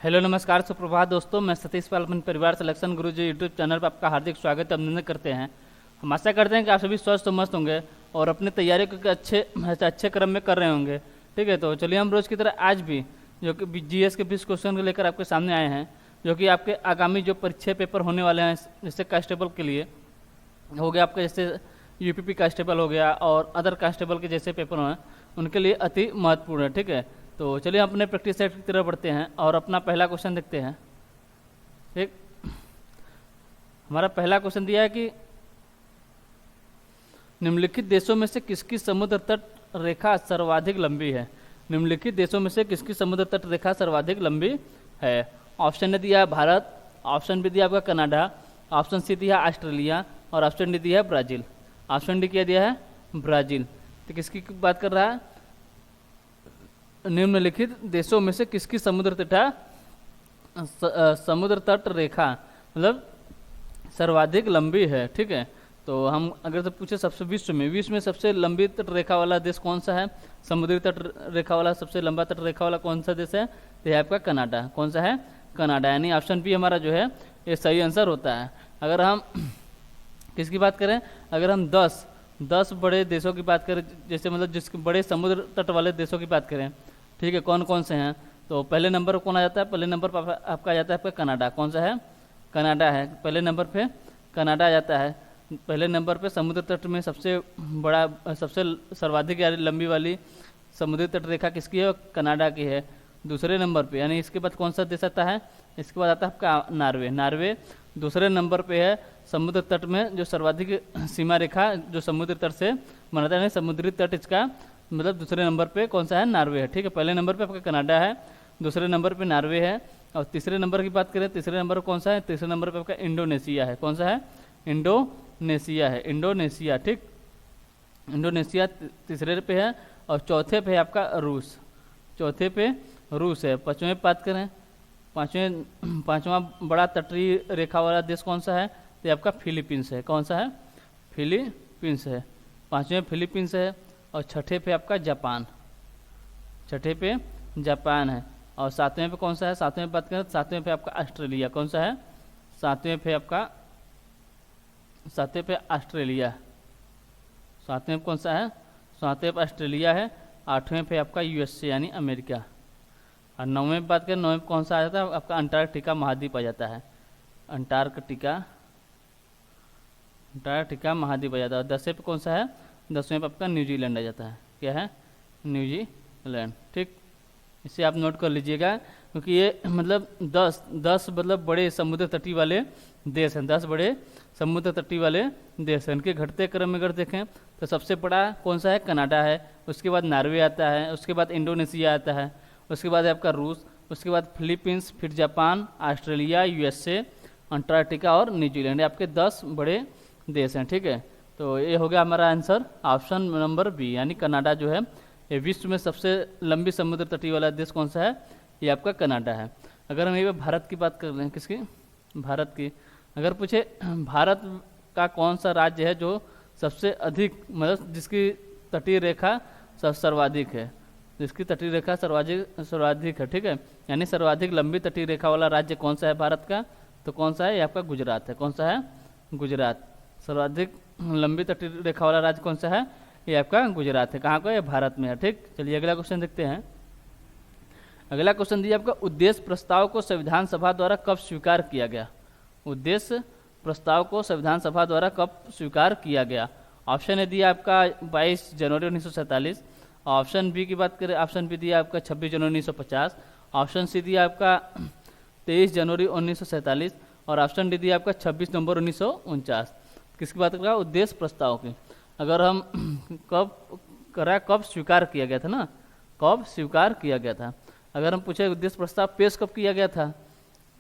Hello नमस्कार सुप्रभात दोस्तों, मैं सतीश पाल अपने परिवार सिलेक्शन गुरु जी यूट्यूब चैनल पर आपका हार्दिक स्वागत अभिनंदन करते हैं। हम आशा करते हैं कि आप सभी स्वस्थ और मस्त होंगे और अपनी तैयारी को अच्छे क्रम में कर रहे होंगे। ठीक है, तो चलिए हम रोज़ की तरह आज भी जो कि जीएस के 20 क्वेश्चन को लेकर आपके सामने आए हैं, जो कि आपके आगामी जो परीक्षा पेपर होने वाले हैं जैसे कांस्टेबल के लिए हो गया, आपका जैसे यूपीपी कांस्टेबल हो गया और अदर कांस्टेबल के जैसे पेपर हैं उनके लिए अति महत्वपूर्ण है। ठीक है, तो चलिए हम अपने प्रैक्टिस सेट की तरफ बढ़ते हैं और अपना पहला क्वेश्चन देखते हैं। ठीक, हमारा पहला क्वेश्चन दिया है कि निम्नलिखित देशों में से किसकी समुद्र तट रेखा सर्वाधिक लंबी है। निम्नलिखित देशों में से किसकी समुद्र तट रेखा सर्वाधिक लंबी है। ऑप्शन ने दिया है भारत, ऑप्शन बी दिया आपका कनाडा, ऑप्शन सी दिया है ऑस्ट्रेलिया और ऑप्शन डी दिया है ब्राजील। ऑप्शन डी क्या दिया है? ब्राजील। तो किसकी बात कर रहा है? निम्नलिखित देशों में से किसकी समुद्र तट रेखा मतलब सर्वाधिक लंबी है। ठीक है, तो हम अगर तो पूछे सबसे विश्व में सबसे लंबी तट रेखा वाला देश कौन सा है, समुद्री तट रेखा वाला सबसे लंबा तट रेखा वाला कौन सा देश है, तो यह आपका कनाडा। कौन सा है? कनाडा। यानी ऑप्शन बी हमारा जो है ये सही आंसर होता है। अगर हम किसकी बात करें, अगर हम 10 बड़े देशों की बात करें, जैसे मतलब जिसके बड़े समुद्र तट वाले देशों की बात करें, ठीक है, कौन कौन से हैं, तो पहले नंबर पर कौन आ जाता है? पहले नंबर पर आपका आ जाता है आपका कनाडा। कौन सा है? कनाडा है। पहले नंबर पे कनाडा आ जाता है। पहले नंबर पे समुद्र तट में सबसे बड़ा सबसे सर्वाधिक लंबी वाली समुद्री तट रेखा किसकी है? कनाडा की है। दूसरे नंबर पे, यानी इसके बाद कौन सा देश आता है? इसके बाद आता है आपका नार्वे दूसरे नंबर पे है। समुद्र तट में जो सर्वाधिक सीमा रेखा जो समुद्र तट से बनाता है, समुद्री तट इसका मतलब दूसरे नंबर पे कौन सा है? नार्वे है। ठीक है, पहले नंबर पे आपका कनाडा है, दूसरे नंबर पे नार्वे है और तीसरे नंबर की बात करें, तीसरे नंबर पर कौन सा है? तीसरे नंबर पे आपका इंडोनेशिया है। कौन सा है? इंडोनेशिया है। इंडोनेशिया, ठीक, इंडोनेशिया तीसरे पे है और चौथे पे है आपका रूस। चौथे पे रूस है। पाँचवें बात करें, पाँचवा बड़ा तटीय रेखा वाला देश कौन सा है? तो आपका फिलीपींस है। कौन सा है? फिलीपींस है। पाँचवें फिलीपींस है और छठे पे आपका जापान। छठे पे जापान है और सातवें पे कौन सा है? सातवें पे बात करें, सातवें पे आपका ऑस्ट्रेलिया। कौन सा है? सातवें पे ऑस्ट्रेलिया। सातवें पे कौन सा है? सातवें पे ऑस्ट्रेलिया है। आठवें पे आपका यूएसए यानी अमेरिका। और नौवें पे बात करें, नौवें पे कौन सा आ जाता है? आपका अंटार्कटिका महाद्वीप आ जाता है। अंटार्कटिका महाद्वीप आ जाता है। और 10वें पे कौन सा है? 10वें पे आपका न्यूजीलैंड आ जाता है। क्या है? न्यूजीलैंड। ठीक, इसे आप नोट कर लीजिएगा क्योंकि ये मतलब 10 मतलब बड़े समुद्र तटीय वाले देश हैं। 10 बड़े समुद्र तटीय वाले देश हैं। इनके घटते क्रम में अगर देखें तो सबसे बड़ा कौन सा है? कनाडा है। उसके बाद नार्वे आता है, उसके बाद इंडोनेशिया आता है, उसके बाद आपका रूस, उसके बाद फिलीपींस, फिर जापान, ऑस्ट्रेलिया, यूएसए, अंटार्कटिका और न्यूजीलैंड। आपके 10 बड़े देश हैं। ठीक है, तो ये हो गया हमारा आंसर ऑप्शन नंबर बी, यानी कनाडा जो है ये विश्व में सबसे लंबी समुद्र तटीय वाला देश कौन सा है? ये आपका कनाडा है। अगर हम ये भारत की बात कर रहे हैं, किसकी? भारत की। अगर पूछे भारत का कौन सा राज्य है जो सबसे अधिक मतलब जिसकी तटीय रेखा सर्वाधिक है, जिसकी तटीय रेखा सर्वाधिक है, ठीक है, यानी सर्वाधिक लंबी तटीय रेखा वाला राज्य कौन सा है भारत का? तो कौन सा है? ये आपका गुजरात है। कौन सा है? गुजरात। सर्वाधिक लंबी तटीय रेखा वाला राज्य कौन सा है? ये आपका गुजरात है। कहाँ का? ये भारत में है। ठीक, चलिए अगला क्वेश्चन देखते हैं। अगला क्वेश्चन दिया आपका, उद्देश्य प्रस्ताव को संविधान सभा द्वारा कब स्वीकार किया गया? उद्देश्य प्रस्ताव को संविधान सभा द्वारा कब स्वीकार किया गया? ऑप्शन ए दिया आपका 22 जनवरी 1947। ऑप्शन बी की बात करें, ऑप्शन बी दिया आपका 26 जनवरी 1950। ऑप्शन सी दिया आपका 23 जनवरी 1947 और ऑप्शन डी दिया आपका 26 नवंबर 1949। किसकी बात कर रहा है? उद्देश्य प्रस्ताव की। अगर हम कब स्वीकार किया गया था ना, कब स्वीकार किया गया था। अगर हम पूछे उद्देश्य प्रस्ताव पेश कब किया गया था,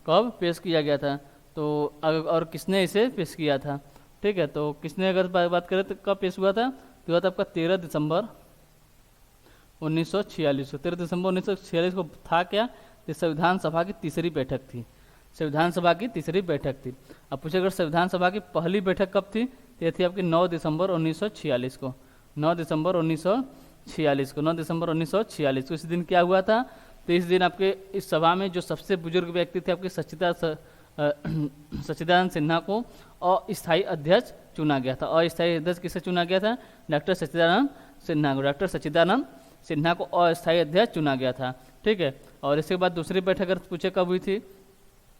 कब पेश किया गया था, तो और किसने इसे पेश किया था? ठीक है, तो किसने अगर बात करें तो कब पेश हुआ था? तो हुआ था आपका 13 दिसंबर 1946 को। 13 दिसंबर 1946 को था क्या? ये संविधान सभा की तीसरी बैठक थी। संविधान सभा की तीसरी बैठक थी। अब पूछे अगर संविधान सभा की पहली बैठक कब थी? तो ये थी आपकी 9 दिसंबर 1946 को। 9 दिसंबर 1946 को। 9 दिसंबर 1946 को इस दिन क्या हुआ था? तो इस दिन आपके इस सभा में जो सबसे बुजुर्ग व्यक्ति थे आपके सच्चिदानंद सिन्हा को अस्थायी अध्यक्ष चुना गया था। अस्थायी अध्यक्ष किसे चुना गया था? डॉक्टर सच्चिदानंद सिन्हा को। डॉक्टर सच्चिदानंद सिन्हा को अस्थायी अध्यक्ष चुना गया था, ठीक है। और इसके बाद दूसरी बैठक अगर पूछे कब हुई थी,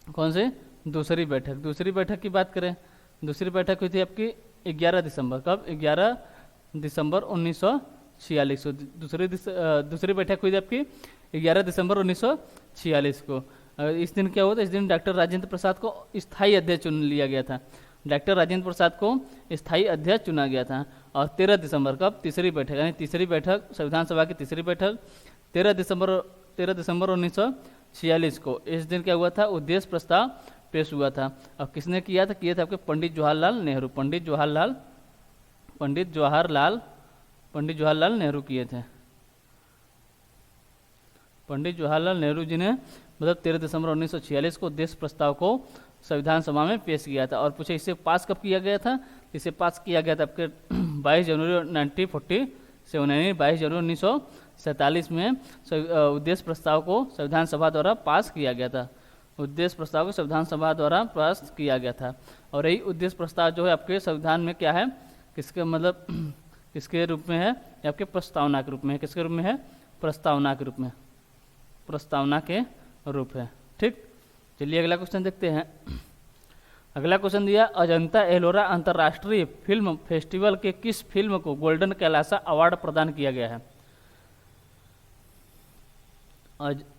कौन सी दूसरी बैठक? दूसरी बैठक की बात करें, दूसरी बैठक हुई थी आपकी 11 दिसंबर। कब? 11 दिसंबर 1946 को। दूसरी बैठक हुई थी आपकी 11 दिसंबर 1946 को। इस दिन क्या हुआ था? इस दिन डॉक्टर राजेंद्र प्रसाद को स्थायी अध्यक्ष चुन लिया गया था। डॉक्टर राजेंद्र प्रसाद को स्थायी अध्यक्ष चुना गया था। और 13 दिसंबर कब? तीसरी बैठक, यानी तीसरी बैठक, संविधान सभा की तीसरी बैठक 13 दिसंबर 1946 को। इस दिन क्या हुआ था? उद्देश्य प्रस्ताव पेश हुआ था। और किसने किया था? किए थे आपके पंडित जवाहरलाल नेहरू। पंडित जवाहरलाल नेहरू किए थे। पंडित जवाहरलाल नेहरू जी ने मतलब 13 दिसंबर 1946 को उद्देश्य प्रस्ताव को संविधान सभा में पेश किया था। और पूछे इसे पास कब किया गया था? इसे पास किया गया था आपके 22 जनवरी 1947, 22 जनवरी 1947 में उद्देश्य प्रस्ताव को संविधान सभा द्वारा पास किया गया था। उद्देश्य प्रस्ताव को संविधान सभा द्वारा पास किया गया था। और यही उद्देश्य प्रस्ताव जो है आपके संविधान में क्या है, किसके मतलब किसके रूप में है? आपके प्रस्तावना के रूप में है। किसके रूप में है? प्रस्तावना के रूप में, प्रस्तावना के रूप है, ठीक। चलिए अगला क्वेश्चन देखते हैं। अगला क्वेश्चन दिया, अजंता एलोरा अंतर्राष्ट्रीय फिल्म फेस्टिवल के किस फिल्म को गोल्डन कैलासा अवार्ड प्रदान किया गया है?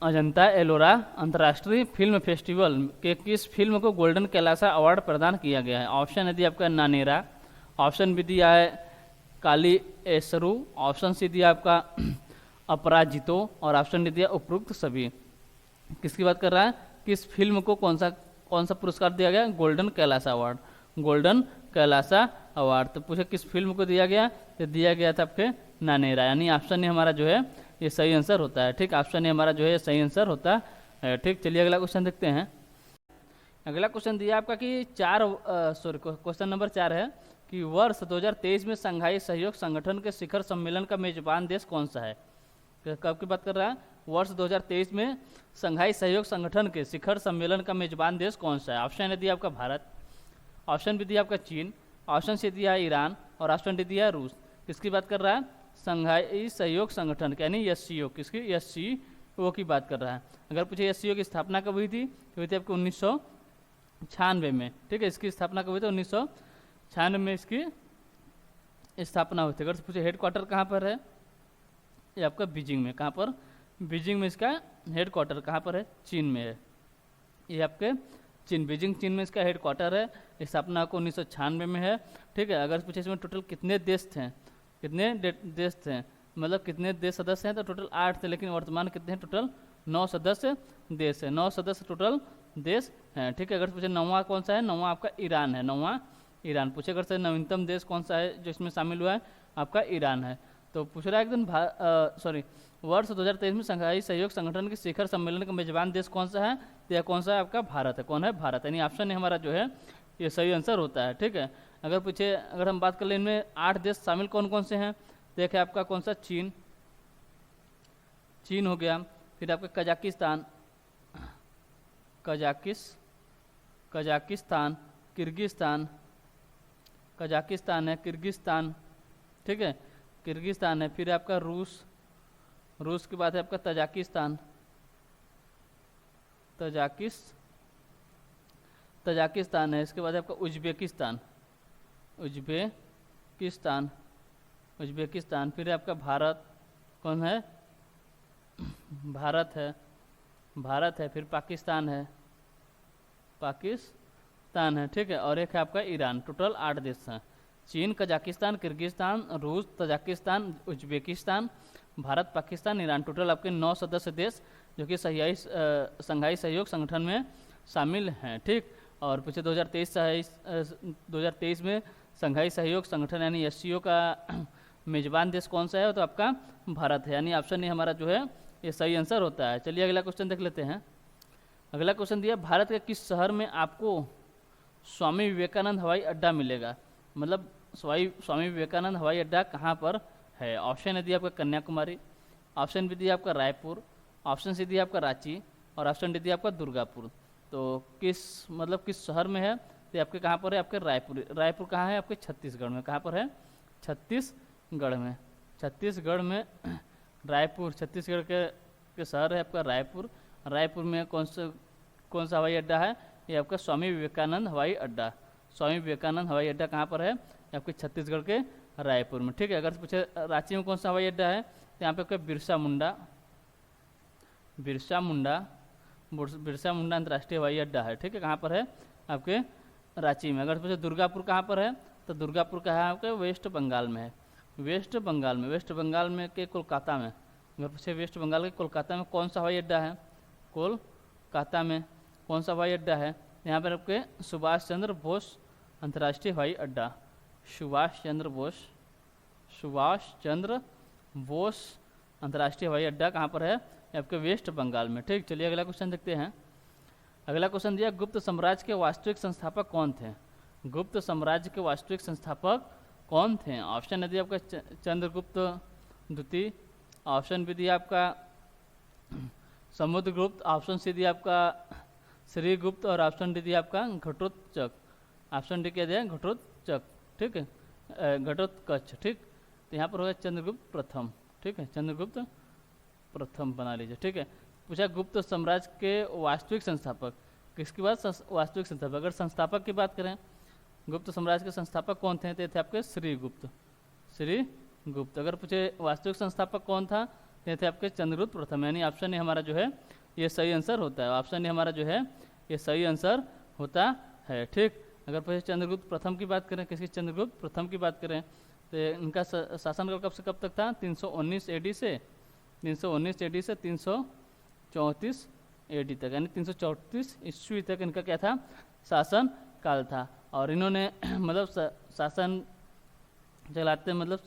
अजंता एलोरा अंतर्राष्ट्रीय फिल्म फेस्टिवल के किस फिल्म को गोल्डन कैलासा अवार्ड प्रदान किया गया है? ऑप्शन यदि आपका नानेरा, ऑप्शन बी दिया है काली एसरू, ऑप्शन सी दिया आपका अपराजितो, और ऑप्शन डी दिया उपरोक्त सभी। किसकी बात कर रहा है? किस फिल्म को कौन सा पुरस्कार दिया गया? Golden Kailasa award. Golden Kailasa award. तो पूछे किस फिल्म को दिया गया? तो दिया गया था आपके नानेरा, यानी ऑप्शन ए हमारा जो है ये सही आंसर होता है, ठीक। ऑप्शन ए हमारा जो है सही आंसर होता है, ठीक। चलिए अगला क्वेश्चन देखते हैं। अगला क्वेश्चन दिया आपका कि क्वेश्चन नंबर 4 है कि वर्ष 2023 में संघाई सहयोग संगठन के शिखर सम्मेलन का मेजबान देश कौन सा है? कब की बात कर रहा है? वर्ष 2023 में संघाई सहयोग संगठन के शिखर सम्मेलन का मेजबान देश कौन सा है? ऑप्शन ए दिया आपका भारत, ऑप्शन बी दिया आपका चीन, ऑप्शन सी दिया ईरान, और ऑप्शन डी दिया रूस। किसकी बात कर रहा है? संघाई सहयोग संगठन के, यानी एससीओ। किसकी? एससीओ की बात कर रहा है। अगर पूछे एससीओ की स्थापना कब हुई थी? तो हुई थी आपको 1996 में, ठीक है। इसकी स्थापना कब हुई थी? 1996 में इसकी स्थापना हुई थी। अगर पूछे हेडक्वार्टर कहाँ पर है? ये आपका बीजिंग में। कहाँ पर? बीजिंग में इसका हेडक्वार्टर कहाँ पर है? चीन में है। ये आपके चीन, बीजिंग चीन में इसका हेडक्वार्टर है। स्थापना को 1996 में है, ठीक है। अगर पूछे इसमें टोटल कितने देश थे, कितने देश थे, मतलब कितने देश सदस्य हैं, तो टोटल 8 थे, लेकिन वर्तमान कितने हैं? टोटल 9 सदस्य देश है। 9 सदस्य टोटल देश हैं, ठीक है। अगर पूछे 9वां कौन सा है? 9वां आपका ईरान है। 9वां ईरान। पूछे अगर से नवीनतम देश कौन सा है जो इसमें शामिल हुआ है? आपका ईरान है। तो पूछ रहा है एकदम वर्ष 2023 में संघाई सहयोग संगठन के शिखर सम्मेलन का मेजबान देश कौन सा है? तो यह कौन सा है? आपका भारत है। कौन है? भारत। यानी ऑप्शन है हमारा जो है ये सही आंसर होता है, ठीक है। अगर पूछे, अगर हम बात कर लें इनमें 8 देश शामिल कौन कौन से हैं? देखिए आपका कौन सा? चीन हो गया, फिर आपका कजाकिस्तान, कजाकिस्तान है, किर्गिस्तान, ठीक है, किर्गिस्तान है। फिर आपका रूस के बाद है आपका तजाकिस्तान है। इसके बाद आपका उज्बेकिस्तान। फिर आपका भारत, कौन है? भारत है। फिर पाकिस्तान है, ठीक है। और एक है आपका ईरान। टोटल 8 देश हैं। चीन, कजाकिस्तान, किर्गिस्तान, रूस, Tajikistan, Uzbekistan, Bharat, Pakistan, Iran. Total आपके 9 सदस्य देश जो कि संघाई सहयोग संगठन में शामिल हैं, ठीक। और पूछे 2023 में संघाई सहयोग संगठन यानी एससीओ का मेजबान देश कौन सा है? तो आपका भारत है, यानी ऑप्शन ए हमारा जो है ये सही आंसर होता है। चलिए अगला क्वेश्चन देख लेते हैं। अगला क्वेश्चन दिया, भारत के किस शहर में आपको स्वामी विवेकानंद हवाई अड्डा मिलेगा? मतलब स्वामी विवेकानंद हवाई अड्डा कहाँ पर है? ऑप्शन है दिया आपका कन्याकुमारी, ऑप्शन भी दिया आपका रायपुर, ऑप्शन सी दिया आपका रांची और ऑप्शन डी दिया आपका दुर्गापुर। तो किस शहर में है, तो आपके कहाँ पर है, आपके रायपुर। रायपुर कहाँ है, आपके छत्तीसगढ़ में। कहाँ पर है, छत्तीसगढ़ में। छत्तीसगढ़ में रायपुर, छत्तीसगढ़ के शहर है आपका रायपुर। रायपुर में कौन सा हवाई अड्डा है, ये आपका स्वामी विवेकानंद हवाई अड्डा। स्वामी विवेकानंद हवाई अड्डा कहाँ पर है, आपके छत्तीसगढ़ के रायपुर में। ठीक है, अगर पूछे रांची में कौन सा हवाई अड्डा है, तो यहाँ पे आपका बिरसा मुंडा अंतर्राष्ट्रीय हवाई अड्डा है। ठीक है, कहाँ पर है, आपके रांची में। अगर पूछे दुर्गापुर कहाँ पर है, तो दुर्गापुर कहाँ है, आपके वेस्ट बंगाल में है। वेस्ट बंगाल में के कोलकाता में। अगर पूछे वेस्ट बंगाल के कोलकाता में कौन सा हवाई अड्डा है, कोलकाता में कौन सा हवाई अड्डा है, यहाँ पर आपके सुभाष चंद्र बोस अंतर्राष्ट्रीय हवाई अड्डा। सुभाष चंद्र बोस अंतर्राष्ट्रीय हवाई अड्डा कहाँ पर है, आपके वेस्ट बंगाल में। ठीक, चलिए अगला क्वेश्चन देखते हैं। अगला क्वेश्चन दिया, गुप्त साम्राज्य के वास्तविक संस्थापक कौन थे। गुप्त साम्राज्य के वास्तविक संस्थापक कौन थे। ऑप्शन है दिया आपका चंद्रगुप्त द्वितीय, ऑप्शन बी दिया आपका समुद्रगुप्त, ऑप्शन सी दिया आपका श्रीगुप्त और ऑप्शन डी दिया आपका घटोत्कच। ऑप्शन डी क्या दिया, घटोत्कच। ठीक है, घटोत्कच। ठीक, तो यहाँ पर होगा चंद्रगुप्त प्रथम। ठीक है, चंद्रगुप्त प्रथम बना लीजिए। ठीक है, पूछा गुप्त साम्राज्य के वास्तविक संस्थापक, किसकी बात, वास्तविक संस्थापक। अगर संस्थापक की बात करें, गुप्त साम्राज्य के संस्थापक कौन थे, तो थे आपके श्रीगुप्त। अगर पूछे वास्तविक संस्थापक कौन था, तो थे आपके चंद्रगुप्त प्रथम। यानी ऑप्शन ए हमारा जो है ये सही आंसर होता है। ऑप्शन ए हमारा जो है ये सही आंसर होता है। ठीक, अगर पूछे चंद्रगुप्त प्रथम की बात करें, किसकी, चंद्रगुप्त प्रथम की बात करें, तो इनका शासनकाल कब से कब तक था, 319 एडी से 334 एडी तक, यानी 334 ईस्वी तक इनका क्या था, शासन काल था। और इन्होंने मतलब शासन चलाते, मतलब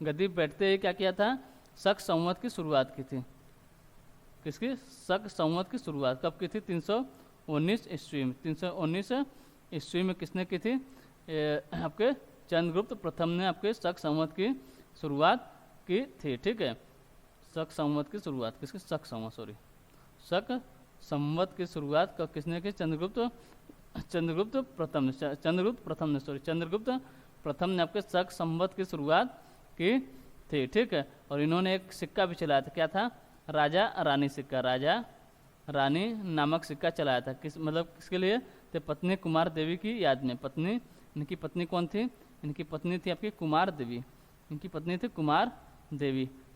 गद्दी बैठते ही क्या किया था, शक संवत की शुरुआत की थी। किसकी, शक संवत की शुरुआत कब की थी, 319 ईस्वी में। 319 ईस्वी में किसने की थी, आपके चंद्रगुप्त प्रथम ने आपके शक संवत की शुरुआत की थी। ठीक है, शक संवत की शुरुआत किसकी, शक संवत की शुरुआत कब किसने की, चंद्रगुप्त प्रथम ने आपके शक संवत की शुरुआत की थी। ठीक है, और इन्होंने एक सिक्का भी चलाया था, क्या था, राजा रानी सिक्का, राजा रानी नामक सिक्का चलाया था। किसके लिए, तो पत्नी कुमार देवी की याद में। इनकी पत्नी कौन थी, इनकी पत्नी थी आपकी कुमार देवी।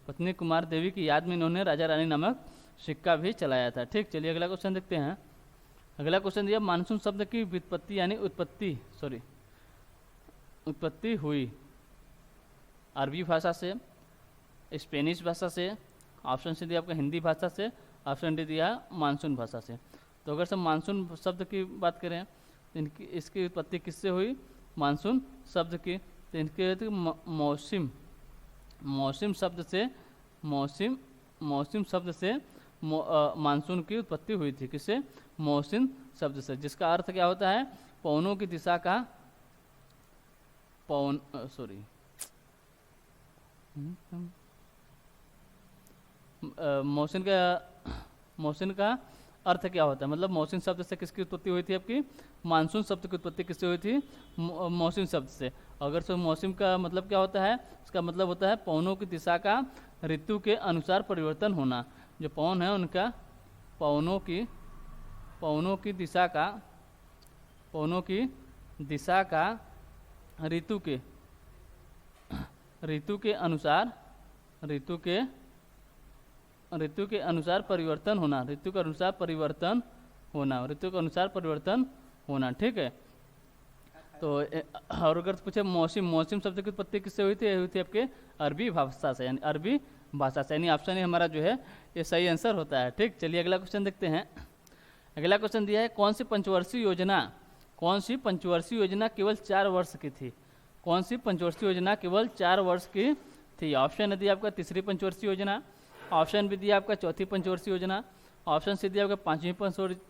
पत्नी कुमार देवी की याद में इन्होंने राजा रानी नामक सिक्का भी चलाया था। ठीक, चलिए अगला क्वेश्चन देखते हैं। अगला क्वेश्चन दिया, मानसून शब्द की व्युत्पत्ति यानी उत्पत्ति हुई अरबी भाषा से, स्पेनिश भाषा से, ऑप्शन से दिया आपका हिंदी भाषा से, ऑप्शन डी दिया मानसून भाषा से। तो अगर सब मानसून शब्द की बात करें, तो इसकी उत्पत्ति किससे हुई, मानसून शब्द की, तो इनके मौसम शब्द से मानसून की उत्पत्ति हुई थी। किससे, मौसम शब्द से, जिसका अर्थ क्या होता है, पवनों की दिशा का मौसम का अर्थ क्या होता है, मतलब मौसम शब्द से किसकी उत्पत्ति हुई थी, आपकी मानसून शब्द की उत्पत्ति किससे हुई थी, मौसम शब्द से। अगर सो मौसम का मतलब क्या होता है, इसका मतलब होता है पवनों की दिशा का ऋतु के अनुसार परिवर्तन होना। जो पवन है उनका पवनों की दिशा का ऋतु के अनुसार परिवर्तन होना। ठीक है, तो और अगर पूछे मौसम शब्द की उत्पत्ति किससे हुई थी आपके अरबी भाषा से, यानी अरबी भाषा से, यानी ऑप्शन हमारा जो है ये सही आंसर होता है। ठीक, चलिए अगला क्वेश्चन देखते हैं। अगला क्वेश्चन दिया है, कौन सी पंचवर्षीय योजना केवल 4 वर्ष की थी। कौन सी पंचवर्षीय योजना केवल 4 वर्ष की थी। ऑप्शन है दिया आपका तीसरी पंचवर्षीय योजना, ऑप्शन बी दिया आपका चौथी पंचवर्षीय योजना, ऑप्शन सी दिया आपका 5वीं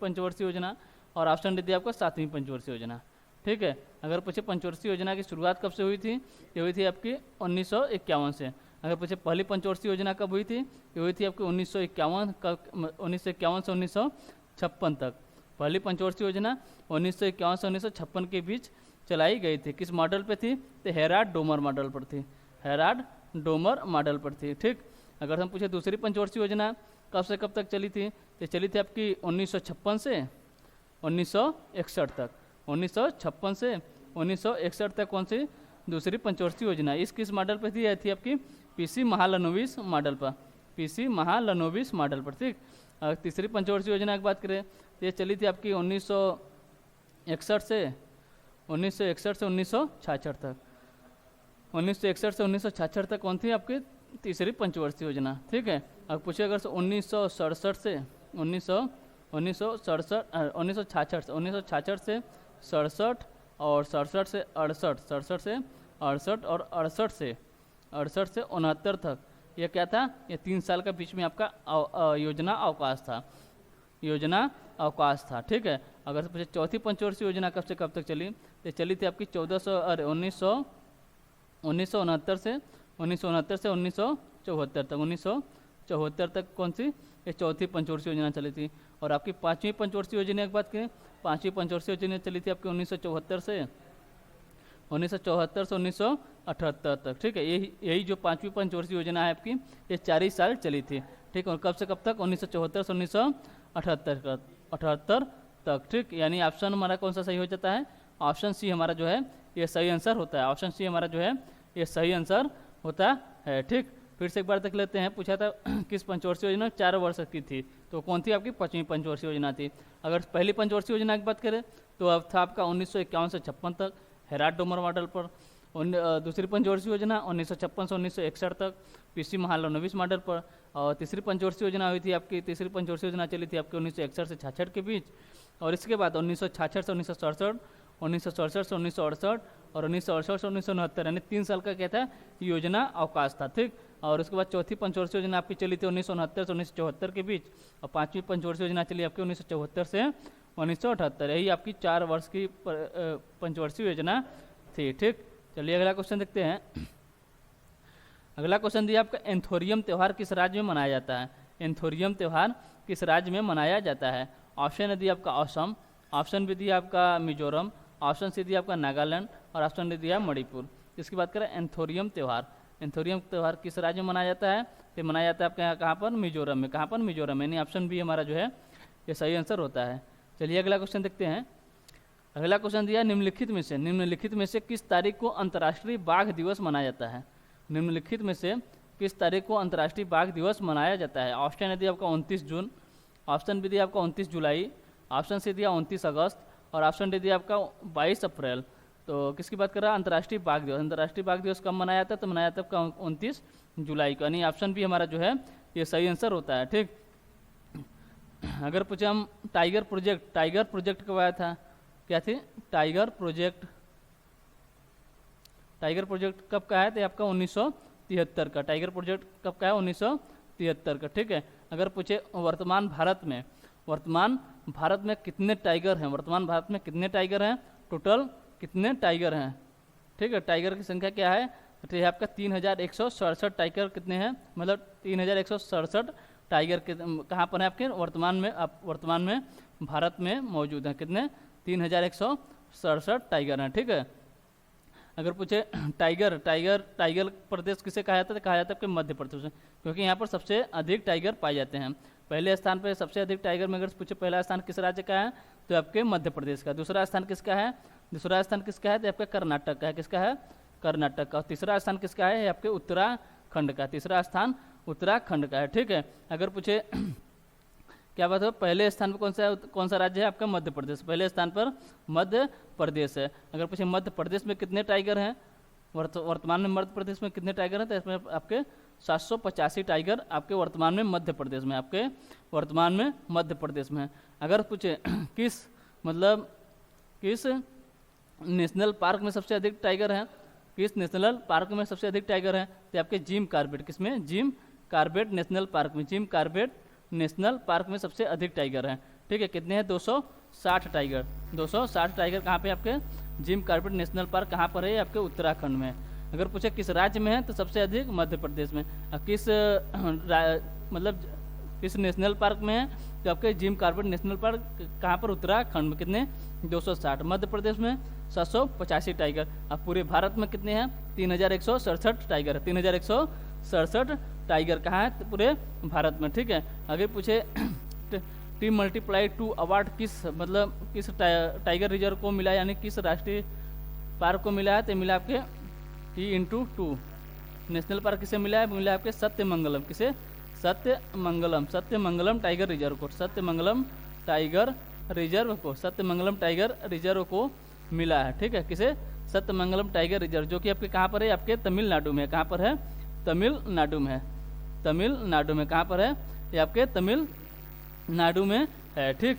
पंचवर्षीय योजना, और ऑप्शन डी दिया आपका 7वीं पंचवर्षीय योजना। ठीक है, अगर पूछे पंचवर्षीय योजना की शुरुआत कब से हुई थी, ये हुई थी आपकी 1951 से। अगर पूछे पहली पंचवर्षीय योजना कब हुई थी, ये हुई थी आपकी 1951 से 1956 तक। पहली पंचवर्षीय योजना 1951 से 1956 के बीच चलाई गई थी। किस मॉडल पे थी, तो हेराल्ड डोमर मॉडल पर थी, हेराल्ड डोमर मॉडल पर थी। ठीक, अगर हम पूछे दूसरी पंचवर्षीय योजना कब से कब तक चली थी, तो चली थी आपकी 1956 से 1961 तक। 1956 से 1961 तक कौन सी दूसरी पंचवर्षीय योजना, इस किस मॉडल पर थी, यह थी आपकी पीसी महालनोबिस मॉडल पर, पीसी महालनोबिस मॉडल पर। ठीक, अगर तीसरी पंचवर्षीय योजना की बात करें तो ये चली थी आपकी 1961 से 1966 तक। 1961 से 1966 तक कौन थी आपकी तीसरी पंचवर्षीय योजना। ठीक है, अब पूछिए अगर 1967 से 1966 से 67 और 67 से 68, 67 से 68 और 68 से 69 तक, ये क्या था, ये 3 साल का बीच में आपका योजना अवकाश था, योजना अवकाश था। ठीक है, अगर पूछे चौथी पंचवर्षीय योजना कब से कब तक चली, तो चली थी आपकी 1969 से 1974 तक। 1974 तक कौन सी, ये चौथी पंचवर्षीय योजना चली थी। और आपकी पांचवी पंचवर्षीय योजना की बात करें, पांचवी पंचवर्षीय योजना चली थी आपकी 1974 से 1978 तक। ठीक है, यही जो पांचवी पंचवर्षीय योजना है आपकी, ये 4 ही साल चली थी। ठीक, और कब से कब तक, 1974 से 1978 तक। ठीक, यानी ऑप्शन हमारा कौन सा सही हो जाता है, ऑप्शन सी हमारा जो है ये सही आंसर होता है। ऑप्शन सी हमारा जो है ये सही आंसर होता है। ठीक, फिर से एक बार देख लेते हैं, पूछा था किस पंचवर्षीय योजना 4 वर्ष की थी, तो कौन थी आपकी पांचवी पंचवर्षीय योजना थी। अगर पहली पंचवर्षीय योजना की बात करें तो अब था आपका 1951 से 56 तक हेराल्ड डोमर मॉडल पर। दूसरी पंचवर्षीय योजना 1956 से 1961 तक पीसी महालनोबिस मॉडल पर। और तीसरी पंचवर्षीय योजना हुई थी आपकी, तीसरी पंचवर्षीय योजना चली थी आपकी 1961 से 66 के बीच। और इसके बाद 1966 से 1967, 1967 से 1968 और 1968 से 1969, यानी 3 साल का क्या था, योजना अवकाश था। ठीक, और उसके बाद चौथी पंचवर्षीय योजना आपकी चली थी 1969 से 1974 के बीच। और पांचवी पंचवर्षीय योजना चली आपकी 1974 से 1978। यही आपकी 4 वर्ष की पंचवर्षीय योजना थी। ठीक, चलिए अगला क्वेश्चन देखते हैं। अगला क्वेश्चन दिया आपका, एंथोरियम त्यौहार किस राज्य में मनाया जाता है। एंथोरियम त्यौहार किस राज्य में मनाया जाता है। ऑप्शन है दिया आपका असम, ऑप्शन भी दिया आपका मिजोरम, ऑप्शन सी दिया आपका नागालैंड और ऑप्शन डी दिया मणिपुर। इसकी बात करें एंथोरियम त्यौहार, एंथोरियम त्यौहार किस राज्य में मनाया जाता है, तो मनाया जाता है आपके यहाँ कहाँ पर, मिजोरम में। कहाँ पर, मिजोरम, यानी ऑप्शन बी हमारा जो है ये सही आंसर होता है। चलिए अगला क्वेश्चन देखते हैं। अगला क्वेश्चन दिया, निम्नलिखित में से किस तारीख को अंतर्राष्ट्रीय बाघ दिवस मनाया जाता है। निम्नलिखित में से किस तारीख को अंतर्राष्ट्रीय बाघ दिवस मनाया जाता है। ऑप्शन है दिया आपका 29 जून, ऑप्शन बी दिया आपका 29 जुलाई, ऑप्शन सी दिया 29 अगस्त और ऑप्शन डी दिया आपका 22 अप्रैल। तो किसकी बात कर रहा है, अंतर्राष्ट्रीय बाघ दिवस। अंतर्राष्ट्रीय बाघ दिवस कब मनाया जाता है, तो मनाया जाता है 29 जुलाई को, यानी ऑप्शन बी हमारा जो है ये सही आंसर होता है। ठीक, अगर पूछे हम टाइगर प्रोजेक्ट कब आया था, क्या थी टाइगर प्रोजेक्ट कब का है, तो आपका 1973 का। टाइगर प्रोजेक्ट कब का है, 1973 का। ठीक है, अगर पूछे वर्तमान भारत में कितने टाइगर हैं, वर्तमान भारत में कितने टाइगर हैं, टोटल कितने टाइगर हैं। ठीक है, टाइगर की संख्या क्या है, तो यह आपका 3167 टाइगर कितने हैं, मतलब 3167 टाइगर कहाँ पर है आपके वर्तमान में भारत में मौजूद हैं। कितने, 3167 टाइगर हैं। ठीक है, अगर पूछे टाइगर प्रदेश किसे कहा जाता है, कहा जाता है आपके मध्य प्रदेश में, क्योंकि यहाँ पर सबसे अधिक टाइगर पाए जाते हैं। पहले स्थान पर सबसे अधिक टाइगर में अगर पूछे पहला स्थान किस राज्य का है, तो आपके मध्य प्रदेश का। दूसरा स्थान किसका है, तो आपका कर्नाटक का है। किसका है, कर्नाटक का। और तीसरा स्थान किसका है, आपके उत्तराखंड का। तीसरा स्थान उत्तराखंड का है। ठीक है, अगर पूछे क्या बात है, पहले स्थान पर कौन सा राज्य है आपका, मध्य प्रदेश। पहले स्थान पर मध्य प्रदेश है। अगर पूछे मध्य प्रदेश में कितने टाइगर हैं, वर्तमान में मध्य प्रदेश में कितने टाइगर हैं, तो इसमें आपके 785 टाइगर आपके वर्तमान में मध्य प्रदेश में, आपके वर्तमान में मध्य प्रदेश में। अगर पूछे किस नेशनल पार्क में सबसे अधिक टाइगर हैं, किस नेशनल पार्क में सबसे अधिक टाइगर हैं, तो आपके जिम कॉर्बेट, किसमें, जिम कॉर्बेट नेशनल पार्क में। जिम कॉर्बेट नेशनल पार्क में सबसे अधिक टाइगर हैं। ठीक है, कितने हैं, 260 टाइगर। 260 टाइगर कहाँ पे आपके, जिम कॉर्बेट नेशनल पार्क कहाँ पर है, आपके उत्तराखंड में। अगर पूछे किस राज्य में है तो सबसे अधिक मध्य प्रदेश में। और किस मतलब किस नेशनल पार्क में है तो आपके जिम कॉर्बेट नेशनल पार्क कहाँ पर, उत्तराखंड में। कितने 260। मध्य प्रदेश में 785 टाइगर। अब पूरे भारत में कितने हैं 3167 टाइगर। 3167 टाइगर कहाँ है तो पूरे भारत में, ठीक है। अगर पूछे T+2 अवार्ड किस मतलब किस टाइगर रिजर्व को मिला, यानी किस राष्ट्रीय पार्क को मिला है तो मिला आपके T+2 नेशनल पार्क किसे मिला है, मिला आपके सत्यमंगलम। किसे, सत्यमंगलम टाइगर रिजर्व को, सत्यमंगलम टाइगर रिजर्व को मिला है, ठीक है। किसे, सत्यमंगलम टाइगर रिजर्व, जो कि आपके कहाँ पर है, आपके तमिलनाडु में। कहाँ पर है, तमिलनाडु में है। तमिलनाडु में कहाँ पर है, ये आपके तमिलनाडु में है, ठीक।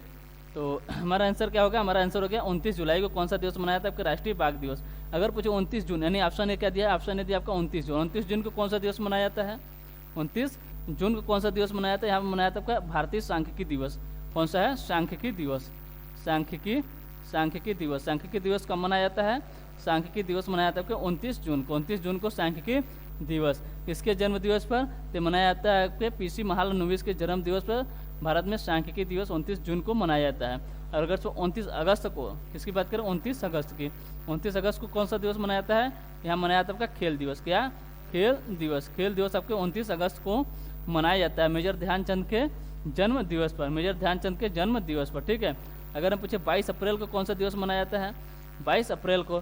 तो हमारा आंसर क्या होगा, हमारा आंसर हो गया 29 जुलाई को कौन सा दिवस मनाया था, आपके राष्ट्रीय बाघ दिवस। अगर पूछे 29 जून, यानी ऑप्शन ए क्या दिया है, ऑप्शन ए दिया आपका 29 जून। 29 जून को कौन सा दिवस मनाया जाता है, 29 जून को कौन सा दिवस मनाया था, यहाँ पर मनाया था आपका भारतीय सांख्यिकी दिवस। कौन सा है, सांख्यिकी दिवस। सांख्यिकी दिवस कब मनाया जाता है, सांख्यिकी दिवस मनाया जाता है आपके 29 जून को। 29 जून को सांख्यिकी दिवस किसके जन्म दिवस पर तो मनाया जाता है, आपके पीसी महालनोबिस के जन्म दिवस पर भारत में सांख्यिकी दिवस 29 जून को मनाया जाता है। और अगर 29 अगस्त को किसकी बात करें, 29 अगस्त की, 29 अगस्त को कौन सा दिवस मनाया जाता है, यहाँ मनाया जाता है आपका खेल दिवस। क्या, खेल दिवस आपके 29 अगस्त को मनाया जाता है मेजर ध्यानचंद के जन्म दिवस पर, मेजर ध्यानचंद के जन्म दिवस पर, ठीक है। अगर हम पूछे 22 अप्रैल को कौन सा दिवस मनाया जाता है, 22 अप्रैल को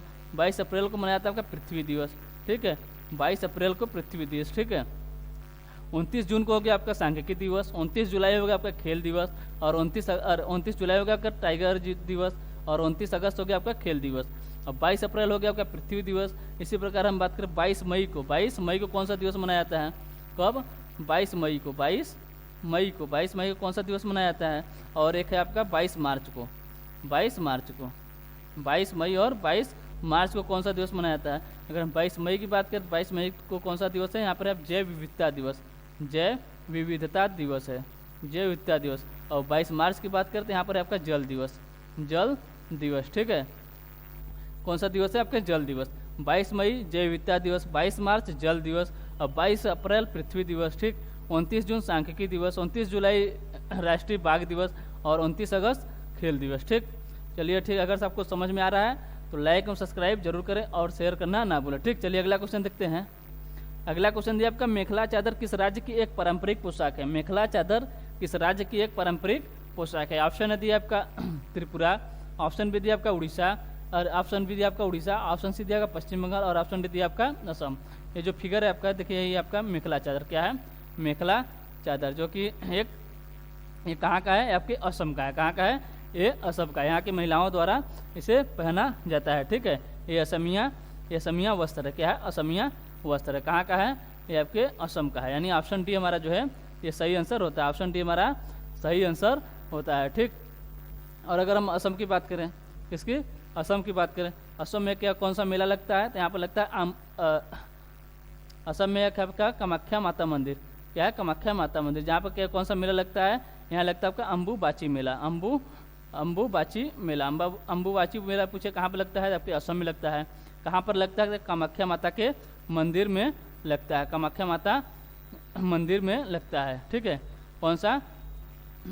मनाया जाता है आपका पृथ्वी दिवस, ठीक है। 22 अप्रैल को पृथ्वी दिवस, ठीक है। 29 जून को हो गया आपका सांख्यिकी दिवस, 29 जुलाई हो गया आपका खेल दिवस, और 29 जुलाई हो गया आपका टाइगर दिवस, और 29 अगस्त हो गया आपका खेल दिवस, और 22 अप्रैल हो गया आपका पृथ्वी दिवस। इसी प्रकार हम बात करें 22 मई को, 22 मई को कौन सा दिवस मनाया जाता है, कब, 22 मई को कौन सा दिवस मनाया जाता है। और एक है आपका 22 मार्च को, 22 मई और 22 मार्च को कौन सा दिवस मनाया जाता है। अगर हम 22 मई की बात करें, 22 मई को कौन सा दिवस है, यहाँ पर आप जैव विविधता दिवस है, जैव विविधता दिवस। और 22 मार्च की बात करते हैं, यहाँ पर आपका जल दिवस, ठीक है। कौन सा दिवस है आपका, जल दिवस। 22 मई जैव विविधता दिवस, 22 मार्च जल दिवस, और 22 अप्रैल पृथ्वी दिवस, ठीक। 29 जून सांख्यिकी दिवस, 29 जुलाई राष्ट्रीय बाघ दिवस, और 29 अगस्त खेल दिवस, ठीक। चलिए ठीक, अगर आपको समझ में आ रहा है तो लाइक और सब्सक्राइब जरूर करें और शेयर करना ना भूलें, ठीक। चलिए अगला क्वेश्चन देखते हैं। अगला क्वेश्चन दिया आपका, मेखला चादर किस राज्य की एक पारंपरिक पोशाक है। मेखला चादर किस राज्य की एक पारंपरिक पोशाक है। ऑप्शन है दिया आपका त्रिपुरा, ऑप्शन बी दिया आपका उड़ीसा, और ऑप्शन बी दिया आपका उड़ीसा, ऑप्शन सी दिया आपका पश्चिम बंगाल, और ऑप्शन डी दिया आपका असम। ये जो फिगर है आपका देखिए, ये आपका मेखला चादर क्या है, मेखला चादर, जो कि एक ये कहाँ का है, आपके असम का है। कहाँ का है, ये असम का है। यहाँ की महिलाओं द्वारा इसे पहना जाता है, ठीक है। ये असमिया वस्त्र है। क्या है, असमिया वस्त्र है। कहाँ का है, ये आपके असम का है। यानी ऑप्शन डी हमारा जो है ये सही आंसर होता है। ऑप्शन डी हमारा सही आंसर होता है, ठीक। और अगर हम असम की बात करें, किसकी, असम की बात करें, असम में क्या कौन सा मेला लगता है तो यहाँ पर लगता है असम में एक आपका कामाख्या माता मंदिर। क्या है, कामाख्या माता मंदिर, जहाँ पर क्या कौन सा मेला लगता है, यहाँ लगता है आपका अम्बुबाची मेला। अम्बुबाची मेला पूछे कहाँ पर लगता है, आपके असम में लगता है। कहाँ पर लगता है, कामाख्या माता के मंदिर में लगता है, कामाख्या माता मंदिर में लगता है, ठीक है। कौन सा,